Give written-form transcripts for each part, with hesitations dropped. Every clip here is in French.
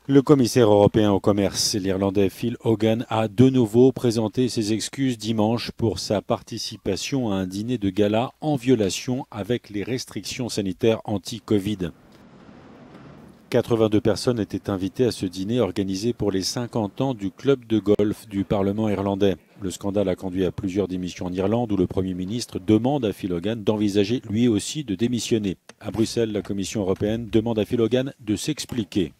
Le commissaire européen au commerce, l'Irlandais Phil Hogan, a de nouveau présenté ses excuses dimanche pour sa participation à un dîner de gala en violation avec les restrictions sanitaires anti-Covid. 82 personnes étaient invitées à ce dîner organisé pour les 50 ans du club de golf du Parlement irlandais. Le scandale a conduit à plusieurs démissions en Irlande où le Premier ministre demande à Phil Hogan d'envisager lui aussi de démissionner. À Bruxelles, la Commission européenne demande à Phil Hogan de s'expliquer.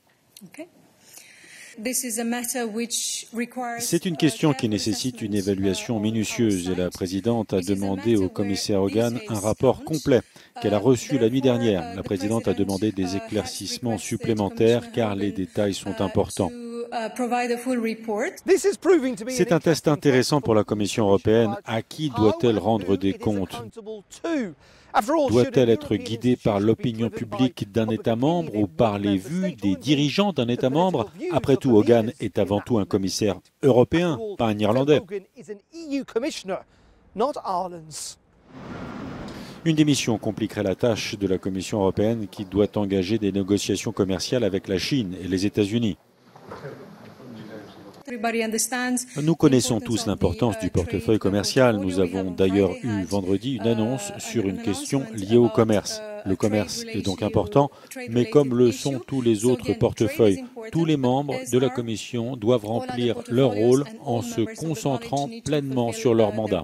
C'est une question qui nécessite une évaluation minutieuse et la présidente a demandé au commissaire Hogan un rapport complet qu'elle a reçu la nuit dernière. La présidente a demandé des éclaircissements supplémentaires car les détails sont importants. C'est un test intéressant pour la Commission européenne. À qui doit-elle rendre des comptes ? Doit-elle être guidée par l'opinion publique d'un État membre ou par les vues des dirigeants d'un État membre? Après tout, Hogan est avant tout un commissaire européen, pas un Irlandais. Une démission compliquerait la tâche de la Commission européenne qui doit engager des négociations commerciales avec la Chine et les États-Unis. Nous connaissons tous l'importance du portefeuille commercial. Nous avons d'ailleurs eu vendredi une annonce sur une question liée au commerce. Le commerce est donc important, mais comme le sont tous les autres portefeuilles, tous les membres de la Commission doivent remplir leur rôle en se concentrant pleinement sur leur mandat.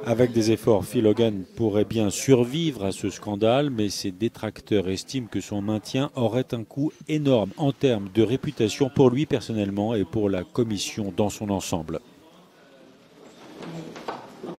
Avec des efforts, Phil Hogan pourrait bien survivre à ce scandale, mais ses détracteurs estiment que son maintien aurait un coût énorme en termes de réputation pour lui personnellement et pour la Commission dans son ensemble.